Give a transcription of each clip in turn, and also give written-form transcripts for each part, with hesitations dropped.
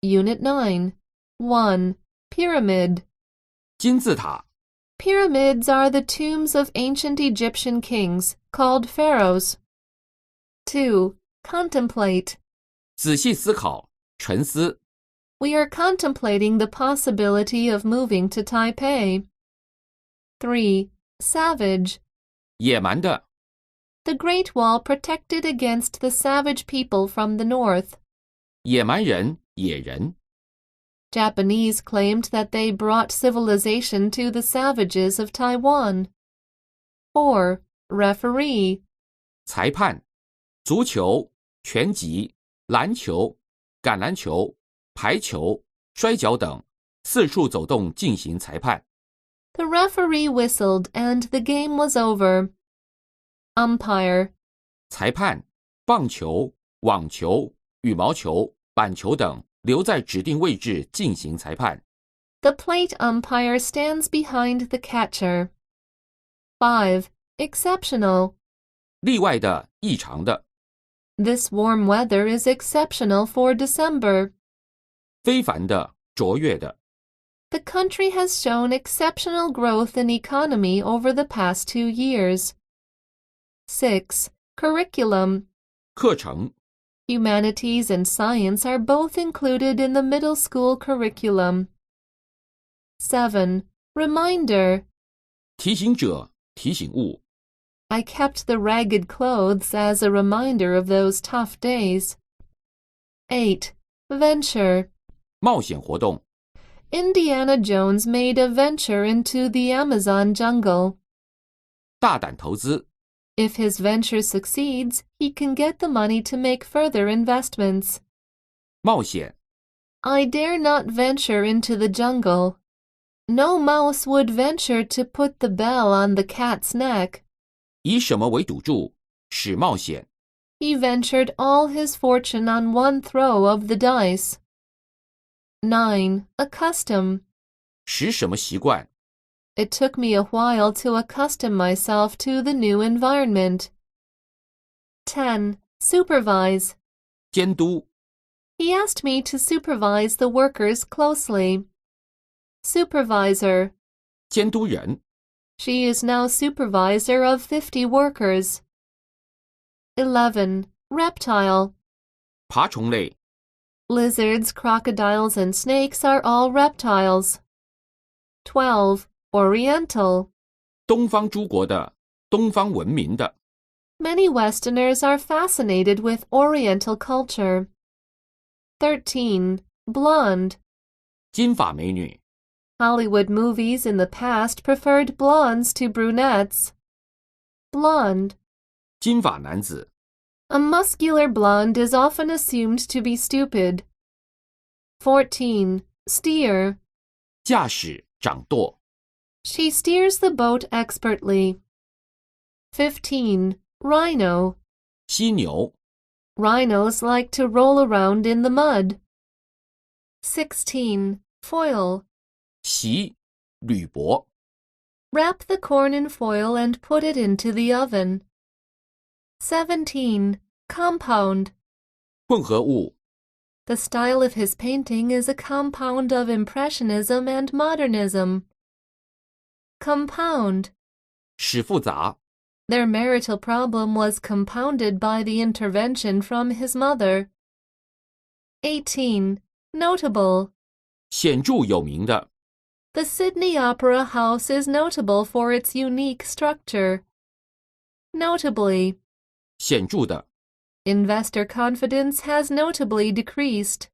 Unit 09. 1. Pyramid. 金字塔， Pyramids are the tombs of ancient Egyptian kings, called pharaohs. 2. Contemplate. 仔细思考，沉思。 We are contemplating the possibility of moving to Taipei. 3. Savage. 野蛮的， The Great Wall protected against the savage people from the north. 野蛮人，野人。 Japanese claimed that they brought civilization to the savages of Taiwan. 4. Referee. 裁判，足球、拳击、篮球、橄榄球、排球、摔跤等，四处走动进行裁判。 The referee whistled and the game was over. Umpire. 裁判，棒球、网球、羽毛球、板球等留在指定位置进行裁判。 The plate umpire stands behind the catcher. 5. Exceptional. 例外的，异常的。 This warm weather is exceptional for December. 非凡的，卓越的。 The country has shown exceptional growth in economy over the past 2 years. 6. Curriculum. 课程， Humanities and science are both included in the middle school curriculum. 7. Reminder. 提醒者，提醒物。 I kept the ragged clothes as a reminder of those tough days. 8. Venture. 冒险活动， Indiana Jones made a venture into the Amazon jungle. 大胆投资， If his venture succeeds, he can get the money to make further investments. 冒险， I dare not venture into the jungle. No mouse would venture to put the bell on the cat's neck. 以什么为赌注？使冒险。 He ventured all his fortune on one throw of the dice. 9. Accustom. 使什么习惯？ It took me a while to accustom myself to the new environment. 10. Supervise. 监督， He asked me to supervise the workers closely. Supervisor. 监督人， She is now supervisor of 50 workers. 11. Reptile. 爬虫类， Lizards, crocodiles, and snakes are all reptiles. 12. Oriental. 东方诸国的，东方文明的。 Many Westerners are fascinated with Oriental culture. 13. Blonde. 金发美女， Hollywood movies in the past preferred blondes to brunettes. Blonde. 金发男子， A muscular blonde is often assumed to be stupid. 14. Steer. 驾驶，掌舵。 She steers the boat expertly. 15. Rhino. 犀牛， Rhinos like to roll around in the mud. 16. Foil. 席，铝箔。 Wrap the corn in foil and put it into the oven. 17. Compound. 混合物， The style of his painting is a compound of Impressionism and Modernism. Compound. 使复杂， Their marital problem was compounded by the intervention from his mother. 18. Notable. 显著有名的。 The Sydney Opera House is notable for its unique structure. Notably. 显著的， Investor confidence has notably decreased.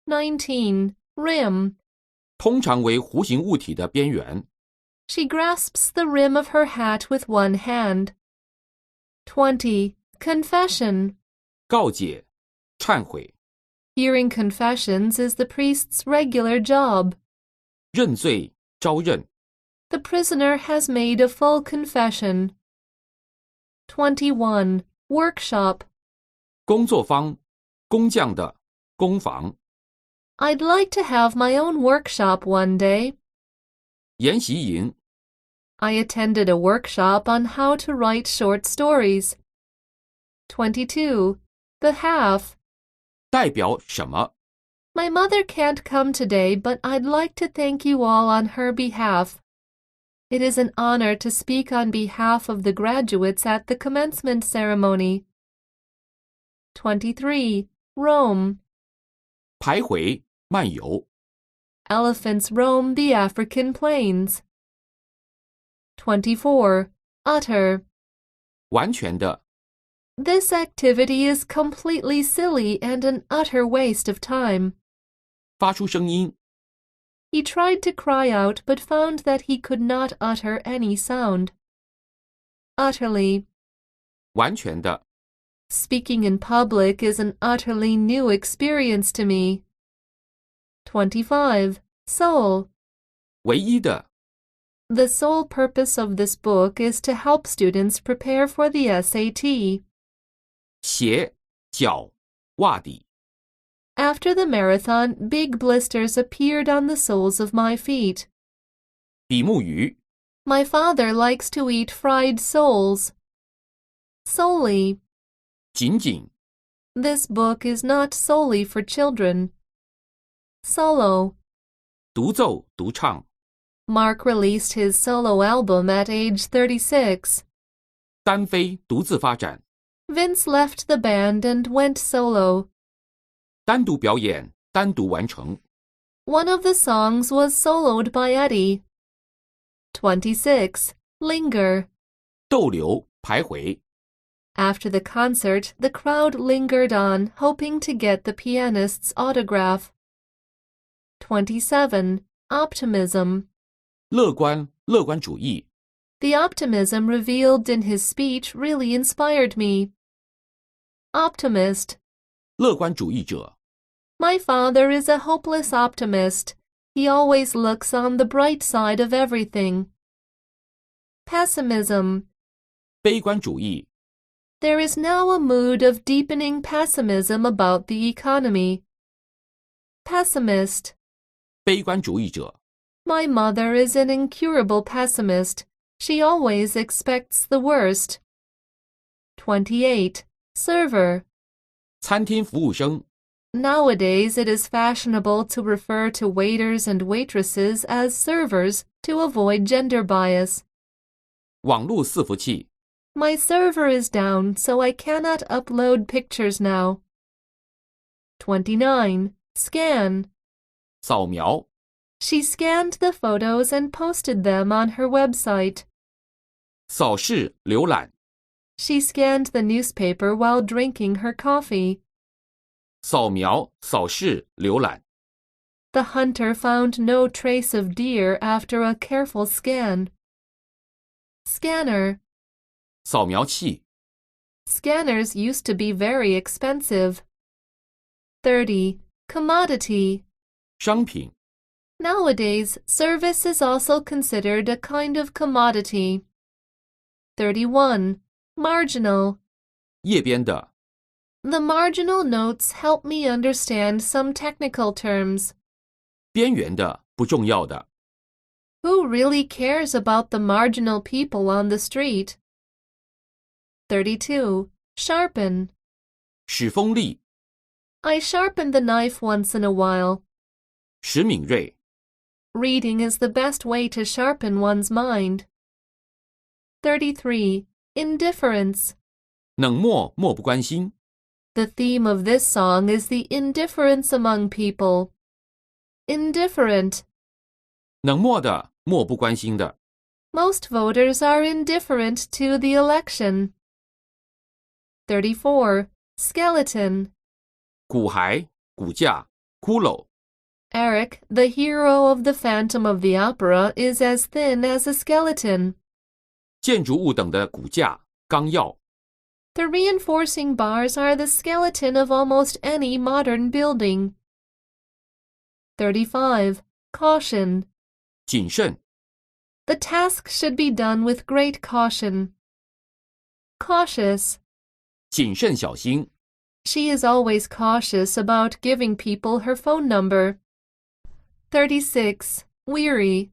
19. Rim. 通常为弧形物体的边缘。 She grasps the rim of her hat with one hand. 20. Confession. 告解，忏悔， Hearing confessions is the priest's regular job. 认罪，招认。 The prisoner has made a full confession. 21. Workshop. 工作坊，工匠的，工坊。 I'd like to have my own workshop one day. 研习营， I attended a workshop on how to write short stories. 22. The half. 代表什么？ My mother can't come today, but I'd like to thank you all on her behalf. It is an honor to speak on behalf of the graduates at the commencement ceremony. 23. Roam. 徘徊、漫游。 Elephants roam the African plains. 24. Utter. 完全的。 This activity is completely silly and an utter waste of time. 发出声音。 He tried to cry out but found that he could not utter any sound. Utterly. 完全的。 Speaking in public is an utterly new experience to me. 25. Sole. 唯一的。 The sole purpose of this book is to help students prepare for the SAT. 鞋、脚、袜底。 After the marathon, big blisters appeared on the soles of my feet. 比目鱼。 My father likes to eat fried soles. Solely. 仅仅。 This book is not solely for children. Solo. 独奏、独唱。 Mark released his solo album at age 36. 单飞、独自发展。 Vince left the band and went solo. 单独表演，单独完成。 One of the songs was soloed by Eddie. 26. Linger. 逗留、徘徊。 After the concert, the crowd lingered on, hoping to get the pianist's autograph. 27. Optimism. 乐观、乐观主义。 The optimism revealed in his speech really inspired me. Optimist. 乐观主义者。 My father is a hopeless optimist. He always looks on the bright side of everything. Pessimism. 悲观主义。 There is now a mood of deepening pessimism about the economy. Pessimist. 悲观主义者。 My mother is an incurable pessimist. She always expects the worst. 28. Server. 餐厅服务生。 Nowadays, it is fashionable to refer to waiters and waitresses as servers to avoid gender bias. 网络伺服器。 My server is down, so I cannot upload pictures now. 29. Scan. 扫描。 She scanned the photos and posted them on her website. 扫视、浏览。 She scanned the newspaper while drinking her coffee. 扫描、扫视、浏览。 The hunter found no trace of deer after a careful scan. Scanner. 扫描器。 Scanners used to be very expensive. 30. Commodity. 商品。 Nowadays, service is also considered a kind of commodity. 31. Marginal. 页边的。 The marginal notes help me understand some technical terms. 边缘的，不重要的。 Who really cares about the marginal people on the street? 32. Sharpen. 使锋利。 I sharpen the knife once in a while. 使敏锐。 Reading is the best way to sharpen one's mind. 33. Indifference. 冷漠，漠不关心。 The theme of this song is the indifference among people. Indifferent. 冷漠的，漠不关心的。 Most voters are indifferent to the election. 34. Skeleton. 骨骸、骨架、骷髅。 Eric, the hero of the Phantom of the Opera, is as thin as a skeleton. 建筑物等的骨架、纲要。 The reinforcing bars are the skeleton of almost any modern building. 35. Caution. 谨慎。 The task should be done with great caution. Cautious. 谨慎小心。 She is always cautious about giving people her phone number. 36. Weary.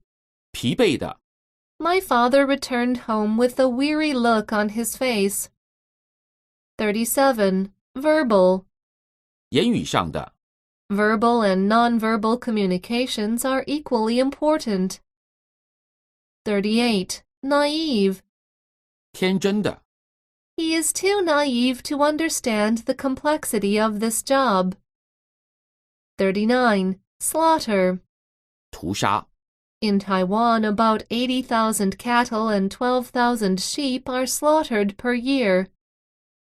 疲惫的。 My father returned home with a weary look on his face. 37. Verbal. 言语上的。Verbal and nonverbal communications are equally important. 38. Naive. 天真的， He is too naive to understand the complexity of this job. 39. Slaughter. 屠杀， In Taiwan, about 80,000 cattle and 12,000 sheep are slaughtered per year.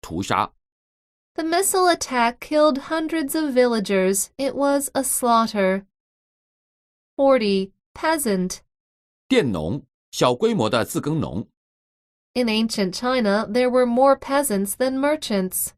屠杀， The missile attack killed hundreds of villagers. It was a slaughter. 40. Peasant. 佃农，小规模的自耕农。 In ancient China, there were more peasants than merchants.